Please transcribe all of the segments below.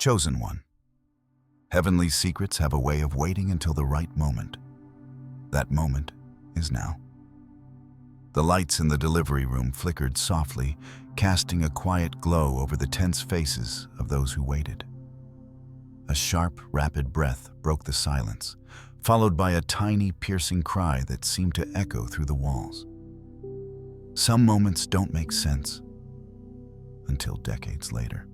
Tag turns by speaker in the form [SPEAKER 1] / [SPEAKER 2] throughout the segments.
[SPEAKER 1] Chosen one. Heavenly secrets have a way of waiting until the right moment. That moment is now. The lights in the delivery room flickered softly, casting a quiet glow over the tense faces of those who waited. A sharp, rapid breath broke the silence, followed by a tiny, piercing cry that seemed to echo through the walls. Some moments don't make sense until decades later.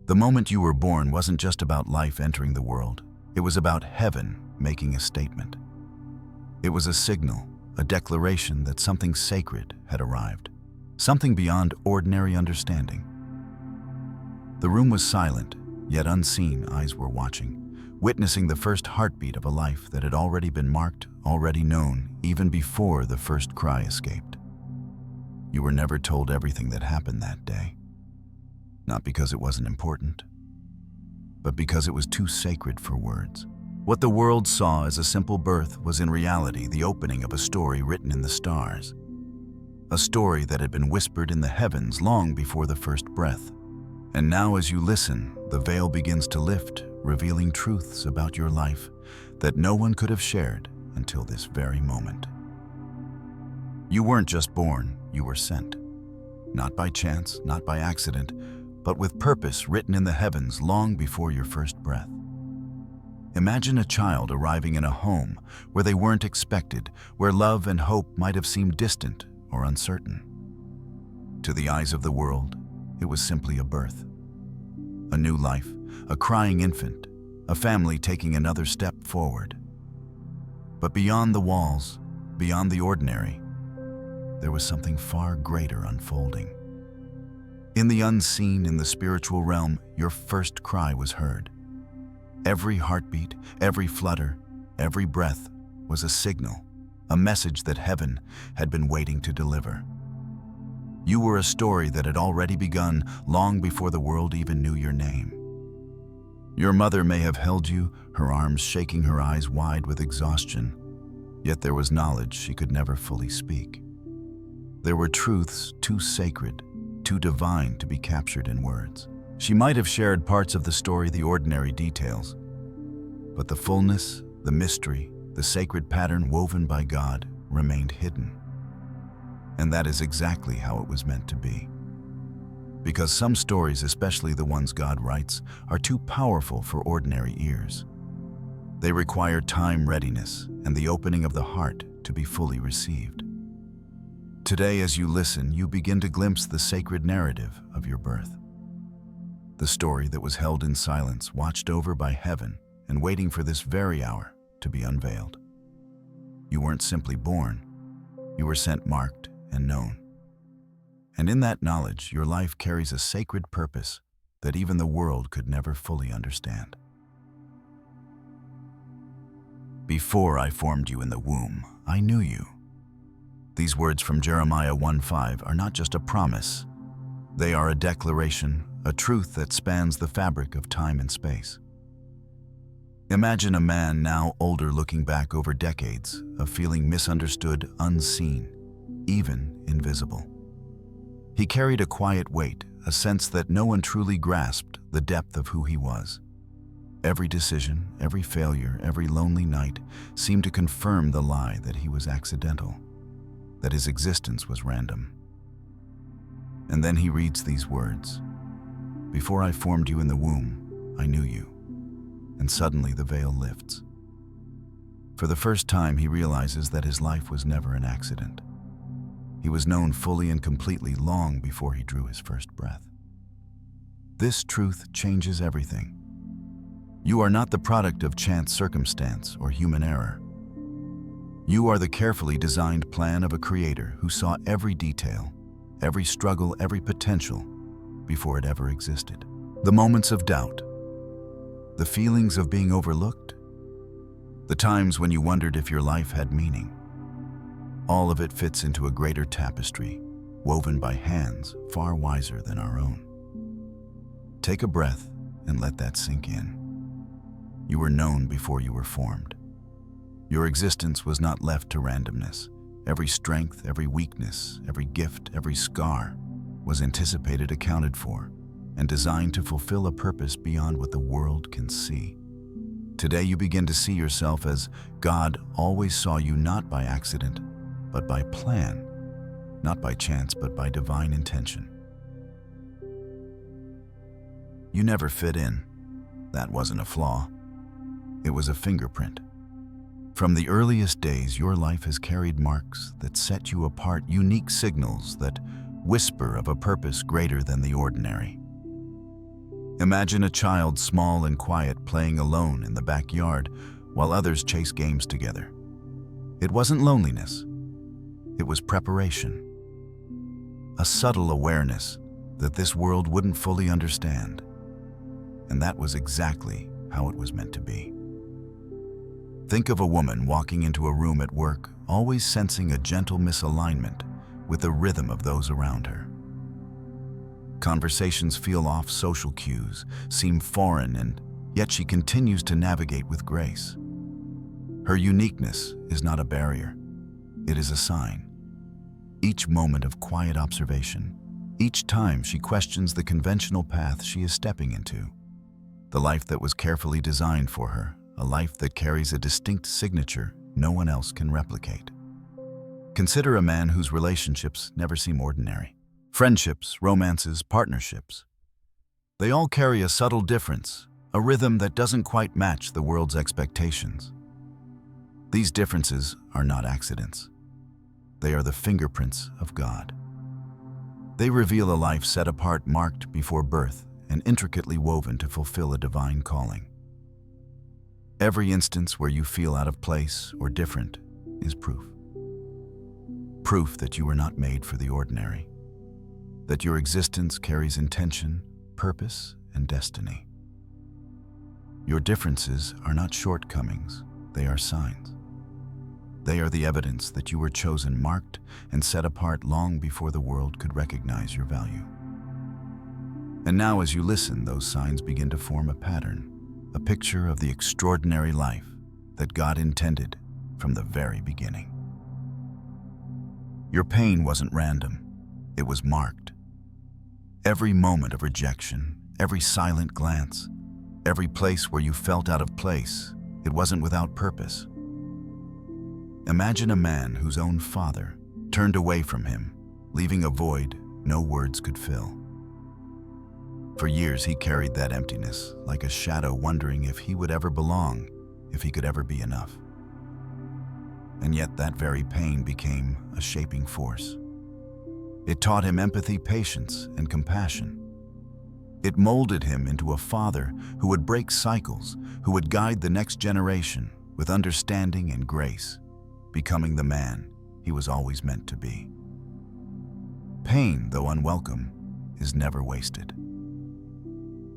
[SPEAKER 1] The moment you were born wasn't just about life entering the world. It was about heaven making a statement. It was a signal, a declaration that something sacred had arrived, something beyond ordinary understanding. The room was silent, yet unseen eyes were watching, witnessing the first heartbeat of a life that had already been marked, already known, even before the first cry escaped. You were never told everything that happened that day. Not because it wasn't important, but because it was too sacred for words. What the world saw as a simple birth was in reality the opening of a story written in the stars. A story that had been whispered in the heavens long before the first breath. And now as you listen, the veil begins to lift, revealing truths about your life that no one could have shared until this very moment. You weren't just born, you were sent. Not by chance, not by accident, but with purpose written in the heavens long before your first breath. Imagine a child arriving in a home where they weren't expected, where love and hope might have seemed distant or uncertain. To the eyes of the world, it was simply a birth. A new life, a crying infant, a family taking another step forward. But beyond the walls, beyond the ordinary, there was something far greater unfolding. In the unseen, in the spiritual realm, your first cry was heard. Every heartbeat, every flutter, every breath was a signal, a message that heaven had been waiting to deliver. You were a story that had already begun long before the world even knew your name. Your mother may have held you, her arms shaking, her eyes wide with exhaustion, yet there was knowledge she could never fully speak. There were truths too sacred, too divine to be captured in words. She might have shared parts of the story, the ordinary details, but the fullness, the mystery, the sacred pattern woven by God remained hidden. And that is exactly how it was meant to be. Because some stories, especially the ones God writes, are too powerful for ordinary ears. They require time, readiness, and the opening of the heart to be fully received. Today, as you listen, you begin to glimpse the sacred narrative of your birth. The story that was held in silence, watched over by heaven, and waiting for this very hour to be unveiled. You weren't simply born, you were sent, marked, and known. And in that knowledge, your life carries a sacred purpose that even the world could never fully understand. Before I formed you in the womb, I knew you. These words from Jeremiah 1:5 are not just a promise. They are a declaration, a truth that spans the fabric of time and space. Imagine a man now older looking back over decades of feeling misunderstood, unseen, even invisible. He carried a quiet weight, a sense that no one truly grasped the depth of who he was. Every decision, every failure, every lonely night seemed to confirm the lie that he was accidental, that his existence was random. And then he reads these words, "Before I formed you in the womb, I knew you." And suddenly the veil lifts. For the first time, he realizes that his life was never an accident. He was known fully and completely long before he drew his first breath. This truth changes everything. You are not the product of chance, circumstance, or human error. You are the carefully designed plan of a creator who saw every detail, every struggle, every potential before it ever existed. The moments of doubt, the feelings of being overlooked, the times when you wondered if your life had meaning. All of it fits into a greater tapestry, woven by hands far wiser than our own. Take a breath and let that sink in. You were known before you were formed. Your existence was not left to randomness. Every strength, every weakness, every gift, every scar was anticipated, accounted for, and designed to fulfill a purpose beyond what the world can see. Today you begin to see yourself as God always saw you, not by accident, but by plan, not by chance, but by divine intention. You never fit in. That wasn't a flaw. It was a fingerprint. From the earliest days, your life has carried marks that set you apart, unique signals that whisper of a purpose greater than the ordinary. Imagine a child, small and quiet, playing alone in the backyard while others chase games together. It wasn't loneliness. It was preparation. A subtle awareness that this world wouldn't fully understand. And that was exactly how it was meant to be. Think of a woman walking into a room at work, always sensing a gentle misalignment with the rhythm of those around her. Conversations feel off, social cues seem foreign, and yet she continues to navigate with grace. Her uniqueness is not a barrier, it is a sign. Each moment of quiet observation, each time she questions the conventional path she is stepping into, the life that was carefully designed for her, a life that carries a distinct signature no one else can replicate. Consider a man whose relationships never seem ordinary. Friendships, romances, partnerships. They all carry a subtle difference, a rhythm that doesn't quite match the world's expectations. These differences are not accidents. They are the fingerprints of God. They reveal a life set apart, marked before birth, and intricately woven to fulfill a divine calling. Every instance where you feel out of place or different is proof. Proof that you were not made for the ordinary, that your existence carries intention, purpose, and destiny. Your differences are not shortcomings, they are signs. They are the evidence that you were chosen, marked, and set apart long before the world could recognize your value. And now, as you listen, those signs begin to form a pattern, a picture of the extraordinary life that God intended from the very beginning. Your pain wasn't random, it was marked. Every moment of rejection, every silent glance, every place where you felt out of place, it wasn't without purpose. Imagine a man whose own father turned away from him, leaving a void no words could fill. For years he carried that emptiness like a shadow, wondering if he would ever belong, if he could ever be enough. And yet that very pain became a shaping force. It taught him empathy, patience, and compassion. It molded him into a father who would break cycles, who would guide the next generation with understanding and grace, becoming the man he was always meant to be. Pain, though unwelcome, is never wasted.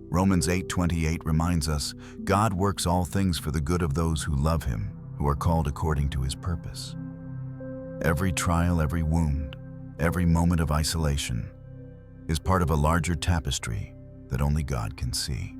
[SPEAKER 1] Romans 8:28 reminds us, God works all things for the good of those who love him, who are called according to his purpose. Every trial, every wound, every moment of isolation is part of a larger tapestry that only God can see.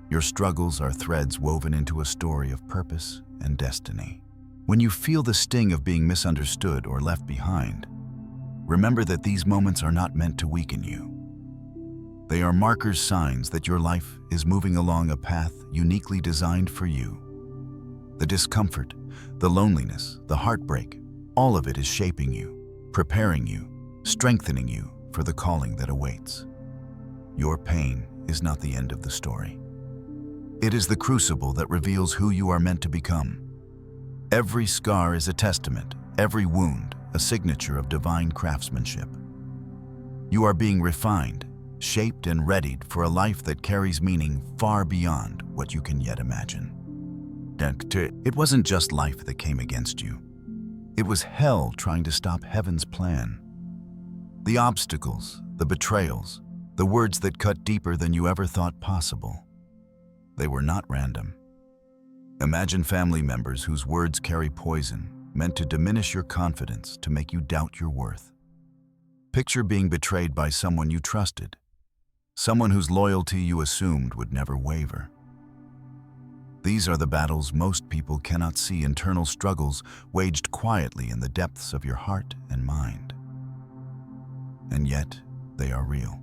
[SPEAKER 1] Your struggles are threads woven into a story of purpose and destiny. When you feel the sting of being misunderstood or left behind, remember that these moments are not meant to weaken you. They are markers, signs that your life is moving along a path uniquely designed for you. The discomfort, the loneliness, the heartbreak, all of it is shaping you, preparing you, strengthening you for the calling that awaits. Your pain is not the end of the story. It is the crucible that reveals who you are meant to become. Every scar is a testament, every wound a signature of divine craftsmanship. You are being refined, shaped and readied for a life that carries meaning far beyond what you can yet imagine. It wasn't just life that came against you. It was hell trying to stop heaven's plan. The obstacles, the betrayals, the words that cut deeper than you ever thought possible. They were not random. Imagine family members whose words carry poison, meant to diminish your confidence, to make you doubt your worth. Picture being betrayed by someone you trusted, someone whose loyalty you assumed would never waver. These are the battles most people cannot see, internal struggles waged quietly in the depths of your heart and mind. And yet, they are real.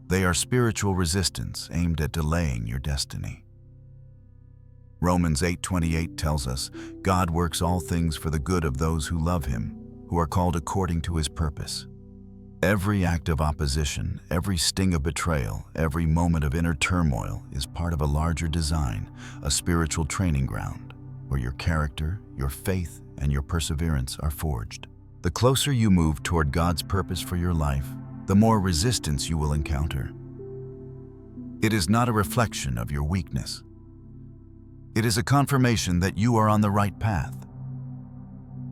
[SPEAKER 1] They are spiritual resistance aimed at delaying your destiny. Romans 8:28 tells us, God works all things for the good of those who love Him, who are called according to His purpose. Every act of opposition, every sting of betrayal, every moment of inner turmoil is part of a larger design, a spiritual training ground, where your character, your faith, and your perseverance are forged. The closer you move toward God's purpose for your life, the more resistance you will encounter. It is not a reflection of your weakness. It is a confirmation that you are on the right path.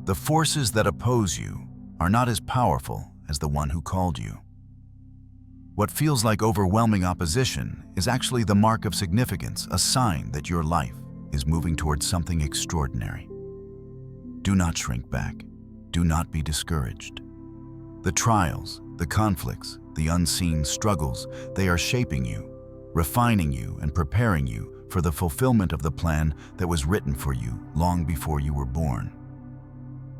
[SPEAKER 1] The forces that oppose you are not as powerful as the one who called you. What feels like overwhelming opposition is actually the mark of significance, a sign that your life is moving towards something extraordinary. Do not shrink back. Do not be discouraged. The trials, the conflicts, the unseen struggles, they are shaping you, refining you, and preparing you for the fulfillment of the plan that was written for you long before you were born.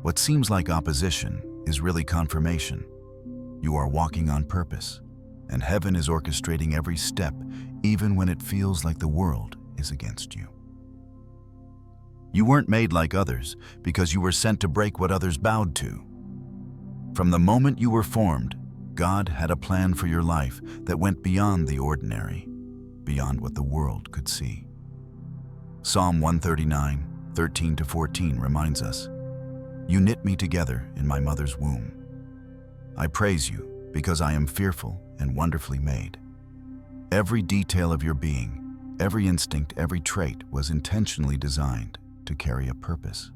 [SPEAKER 1] What seems like opposition is really confirmation. You are walking on purpose, and heaven is orchestrating every step, even when it feels like the world is against you. You weren't made like others because you were sent to break what others bowed to. From the moment you were formed, God had a plan for your life that went beyond the ordinary, beyond what the world could see. Psalm 139, 13-14 reminds us, You knit me together in my mother's womb. I praise you because I am fearful and wonderfully made. Every detail of your being, every instinct, every trait was intentionally designed to carry a purpose,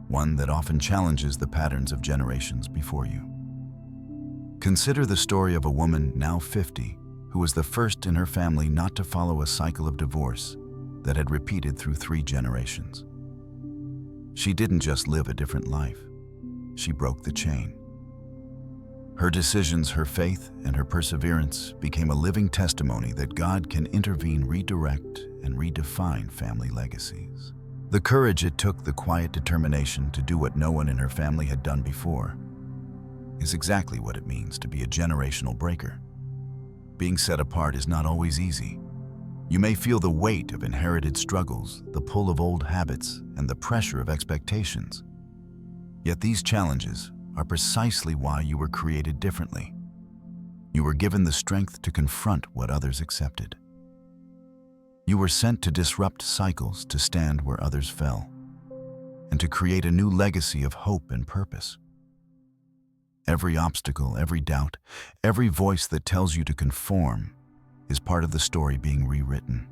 [SPEAKER 1] one that often challenges the patterns of generations before you. Consider the story of a woman now 50 who was the first in her family not to follow a cycle of divorce that had repeated through 3 generations. She didn't just live a different life, she broke the chain. Her decisions, her faith, and her perseverance became a living testimony that God can intervene, redirect, and redefine family legacies. The courage it took, the quiet determination to do what no one in her family had done before, is exactly what it means to be a generational breaker. Being set apart is not always easy. You may feel the weight of inherited struggles, the pull of old habits, and the pressure of expectations. Yet these challenges are precisely why you were created differently. You were given the strength to confront what others accepted. You were sent to disrupt cycles, to stand where others fell, and to create a new legacy of hope and purpose. Every obstacle, every doubt, every voice that tells you to conform is part of the story being rewritten.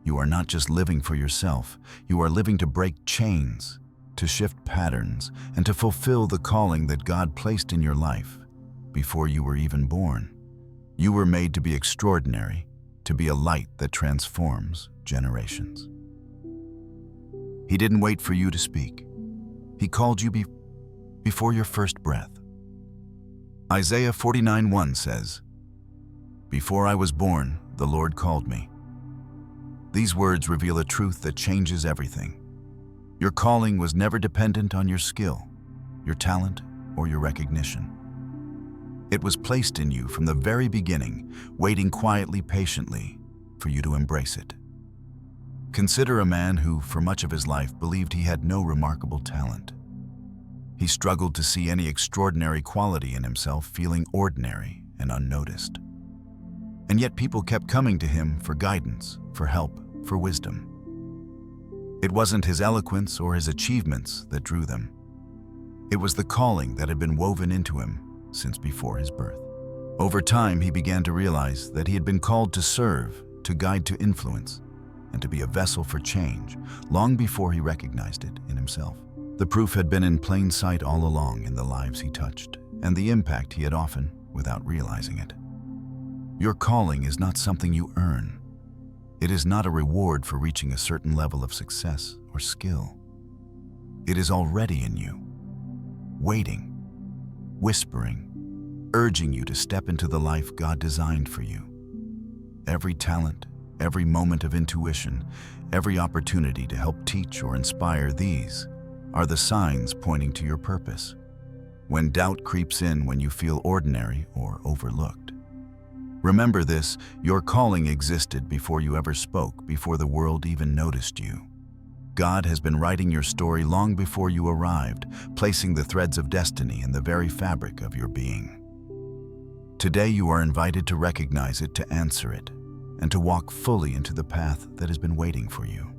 [SPEAKER 1] You are not just living for yourself, you are living to break chains, to shift patterns, and to fulfill the calling that God placed in your life before you were even born. You were made to be extraordinary, to be a light that transforms generations. He didn't wait for you to speak. He called you before your first breath. Isaiah 49:1 says, Before I was born, the Lord called me. These words reveal a truth that changes everything. Your calling was never dependent on your skill, your talent, or your recognition. It was placed in you from the very beginning, waiting quietly, patiently, for you to embrace it. Consider a man who, for much of his life, believed he had no remarkable talent. He struggled to see any extraordinary quality in himself, feeling ordinary and unnoticed. And yet people kept coming to him for guidance, for help, for wisdom. It wasn't his eloquence or his achievements that drew them. It was the calling that had been woven into him since before his birth. Over time, he began to realize that he had been called to serve, to guide, to influence, and to be a vessel for change, long before he recognized it in himself. The proof had been in plain sight all along in the lives he touched, and the impact he had often without realizing it. Your calling is not something you earn. It is not a reward for reaching a certain level of success or skill. It is already in you, waiting, whispering, urging you to step into the life God designed for you. Every talent, every moment of intuition, every opportunity to help teach or inspire, these are the signs pointing to your purpose. When doubt creeps in, when you feel ordinary or overlooked, Remember this, your calling existed before you ever spoke, before the world even noticed you. God has been writing your story long before you arrived, placing the threads of destiny in the very fabric of your being. Today you are invited to recognize it, to answer it, and to walk fully into the path that has been waiting for you.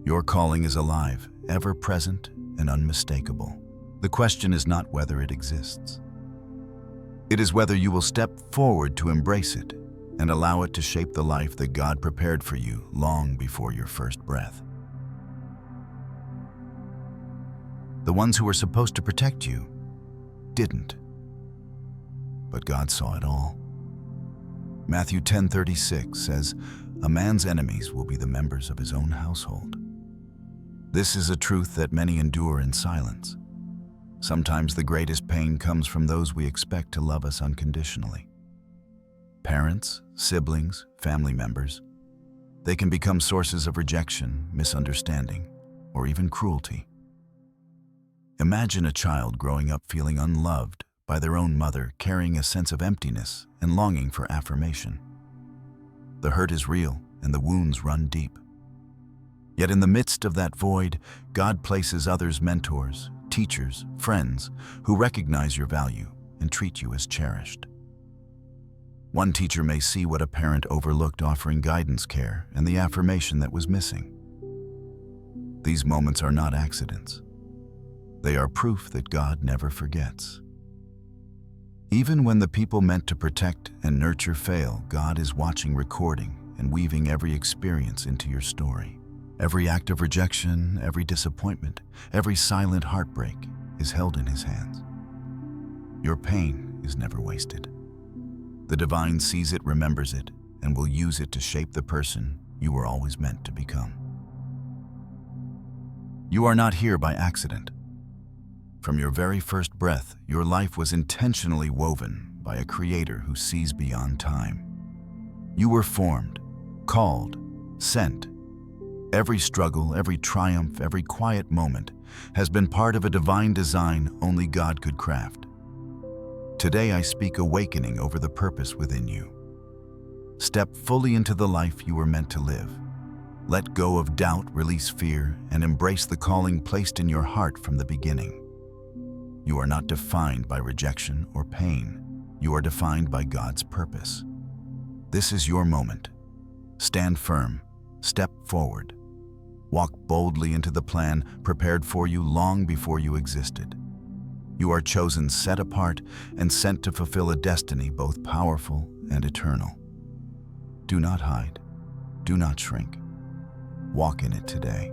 [SPEAKER 1] Your calling is alive, ever present, and unmistakable. The question is not whether it exists. It is whether you will step forward to embrace it and allow it to shape the life that God prepared for you long before your first breath. The ones who were supposed to protect you didn't, but God saw it all. Matthew 10:36 says, "A man's enemies will be the members of his own household." This is a truth that many endure in silence. Sometimes the greatest pain comes from those we expect to love us unconditionally. Parents, siblings, family members. They can become sources of rejection, misunderstanding, or even cruelty. Imagine a child growing up feeling unloved by their own mother, carrying a sense of emptiness and longing for affirmation. The hurt is real and the wounds run deep. Yet in the midst of that void, God places others, mentors, teachers, friends, who recognize your value and treat you as cherished. One teacher may see what a parent overlooked, offering guidance, care, and the affirmation that was missing. These moments are not accidents. They are proof that God never forgets. Even when the people meant to protect and nurture fail, God is watching, recording, and weaving every experience into your story. Every act of rejection, every disappointment, every silent heartbreak is held in His hands. Your pain is never wasted. The divine sees it, remembers it, and will use it to shape the person you were always meant to become. You are not here by accident. From your very first breath, your life was intentionally woven by a Creator who sees beyond time. You were formed, called, sent. Every struggle, every triumph, every quiet moment has been part of a divine design only God could craft. Today I speak awakening over the purpose within you. Step fully into the life you were meant to live. Let go of doubt, release fear, and embrace the calling placed in your heart from the beginning. You are not defined by rejection or pain. You are defined by God's purpose. This is your moment. Stand firm, step forward. Walk boldly into the plan prepared for you long before you existed. You are chosen, set apart, and sent to fulfill a destiny both powerful and eternal. Do not hide. Do not shrink. Walk in it today.